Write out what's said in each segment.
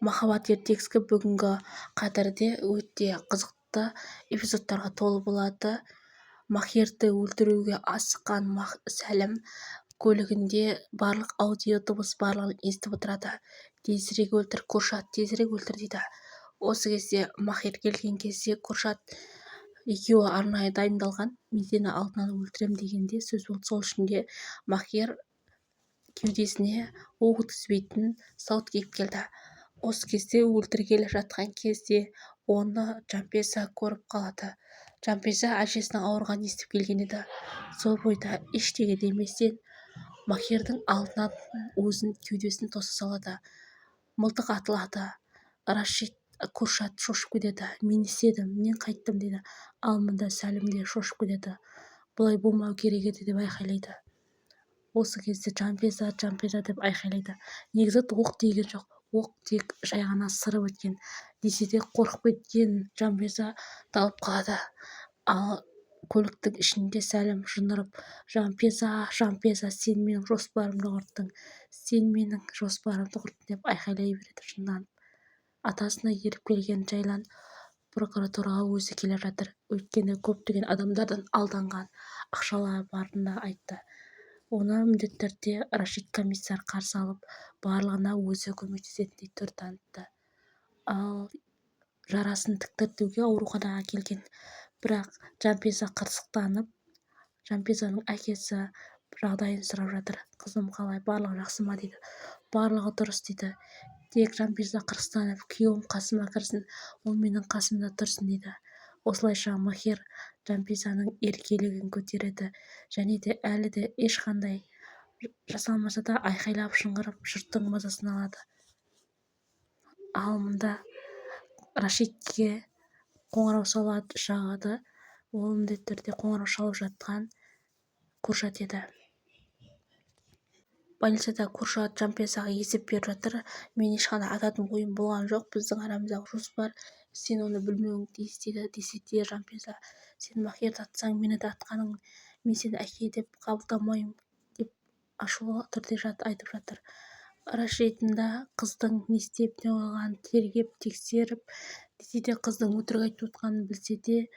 махаббат ертегісі бүгінгі қадірде өте қызықты эпизодтарға толы болады. Махирді өлтіруге асыққан Сәлім көлігінде барлық аудио дыбыс барлығын естіп отырады. Тезірек өлтір, Куршат, тезірек өлтір дейді. Осы кезде Махир келген кезде Куршат екеуі арнайы дайындалған, мен сені алдынан өлтірем дегенде сөз болды. Сол үшін де Махир кеудесіне оқ өткізбейтін сауыт киіп келді. Осы кезде өлтіргелі жатқан кезде оны Жанпеза көріп қалады. Жанпеза әжесінің ауырғанын естіп келген еді. Сол бойда ештеңе деместен Махирдің алдынан өзін кеудесін тоса салады. Мылтық атылады. Рашид, Куршат шошып кетеді. Мен істедім, мен қайттым дейді. Ал мұнда Сәлім де шошып кетеді. Бұлай болмау керек еді деп айқайлайды. Осы кезде Жанпеза деп айқайлайды. Негізі оқ тиген жоқ. Оқ тек жай ғана сырып өткен. Десе де қорқып кеткен Жанпеза талып қалады. Ал көліктің ішінде Сәлім жынырып, Жанпеза, сен менің жоспарымды құрттың, сен менің жоспарымды құрттың деп айқайлай береді жынданып. Атасына еріп келген Жайлан прокуратураға өзі келе жатыр. Өйткені көптеген адамдардан алданған ақшалары барын да айтты. Оны міндетті түрде Рашид комиссар қарсы алып, барлығына өзі көмектесетіндей түр танытты. Ал жарасын тіктіртуге ауруханаға келген. Бірақ Жанпеза қырсықтанып, Жанпезаның әкесі жағдайын сұрап жатыр. Қызым қалай, барлығы жақсы ма дейді. Барлығы дұрыс дейді. Тек Жанпеза қырсықтанып, күйеуім қасыма кірсін, ол менің қасымда тұрсын дейді. Осылайша Махир Жанпезаның еркелігін көтереді және де әлі де ешқандай жасалмаса да айқайлап шыңғырып жұрттың мазасын алады. Ал мұнда Рашидке қоңырау шағады. Ол міндетті түрде қоңырау шалып жатқан Куршат еді. Больницада Куршат Жанпезаға есеп беріп жатыр. Мен ешқандай ататын ойым болған жоқ. Біздің арамыздағы жоспар, сен оны білмеуің тиіс дейді. Десе де Жанпеза, сен Махирді атсаң, мені де атқаның, мен сені әке деп қабылдамаймын деп ашулы түрде айтып жатыр. Рашидың да қыздың не істеп не қойғанын тергеп тексеріп, десе де қыздың өтірік айтып отқанын білсе де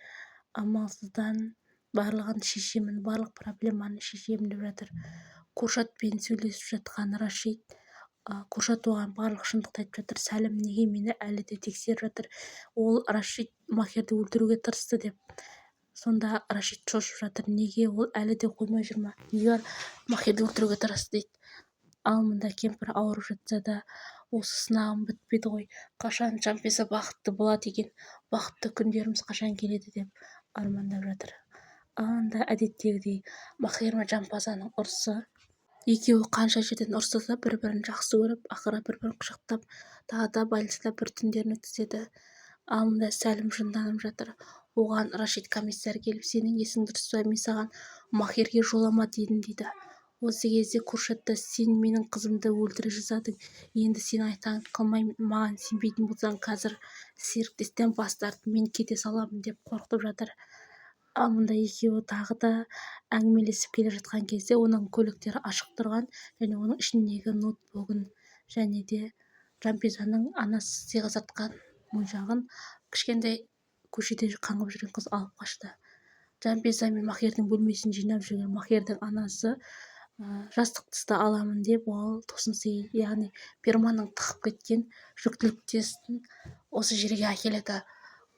амалсыздан барлығын шешемін, барлық проблеманы шешемін деп жатыр. Куршатпен сөйлесіп жатқан Рашид, Куршат оған барлық шындықты айтып жатыр. Сәлім неге мені әлі де тексеріп жатыр? Ол Рашид Махирді өлтіруге тырысты деп. Сонда Рашид шошып жатыр. Неге ол әлі де қоймай жүр ма? Неге Махирді өлтіруге тырысты дейді. Ал мұнда кемпір ауырып жатса да, осы сынағым бітпеді ғой. Қашан Жанпеза бақытты болады екен? Бақытты күндеріміз қашан келеді деп армандап жатыр. Анда әдеттегідей Махир мен Жанпезаның ұрысы. Екеуі қанша жерден ұрса да бір-бірін жақсы көріп, ақыры бір-бірін құшақтап, тағы да больницада бір түндерін өткізеді. Ал мұнда Сәлім жынданып жатыр. Оған Рашид комиссар келіп, сенің есің дұрыс па, мен саған Махирге жолама дедім дейді. Осы кезде Куршатта, сен менің қызымды өлтіре жаздадың, енді сен айтқаныңды қылмаймын, маған сенбейтін болсаң қазір серіктестен бас тарт, мен кете саламын деп қорқытып жатыр. Ал мұнда екеуі тағы да әңгімелесіп келе жатқан кезде оның көліктері ашық тұрған және оның ішіндегі ноутбугын және де Жанпезаның анасы сыйға тартқан моншағын кішкентай көшеде қаңғып жүрген қыз алып қашты. Жанпеза мен Махирдің бөлмесін жинап жүрген Махирдің анасы жастық тысты аламын деп ол тосын сый, яғни перманың тығып кеткен жүктілік тестін осы жерге әкеледі.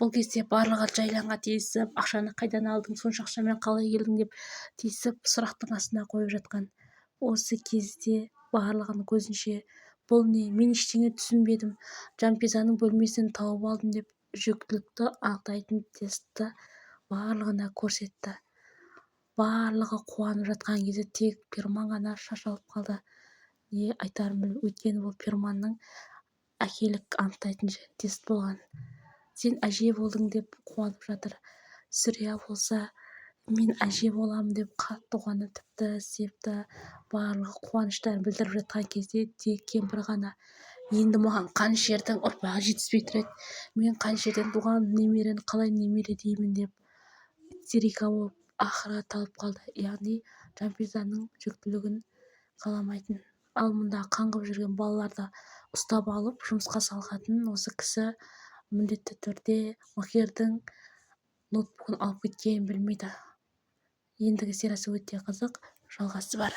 Бұл кезде барлығы Жайланға тиісіп, ақшаны қайдан алдың, сонша ақшамен қалай келдің деп тиісіп сұрақтың астына қойып жатқан. Осы кезде барлығының көзінше бұл не, мен ештеңе түсінбедім, Жанпезаның бөлмесін тауып алдым деп жүктілікті анықтайтын тестті барлығына көрсетті. Барлығы қуанып жатқан кезде тек Перман ғана шашалып қалды. Не айтарын білмей, өйткені бұл Перманның әкелік анықтайтын тест болған. Сен әже болдың деп қуанып жатыр. Сүрия болса, мен әже боламын деп қатты қуанып, тіпті септі барлығы қуаныштарын білдіріп жатқан кезде тек кемпір ғана, енді маған қанша жердің ұрпағы жетіспей тұр еді, мен қанша жерден туған немерені қалай немере деймін деп истерика болып ақыры талып қалды. Яғни Жанпезаның жүктілігін қаламайтын. Ал мұнда қаңғып жүрген балаларды ұстап алып жұмысқа салғатын осы кісі міндетті түрде Махирдің ноутбугын алып кеткенін білмейді. Ендігі сериясы өте қызық, жалғасы бар.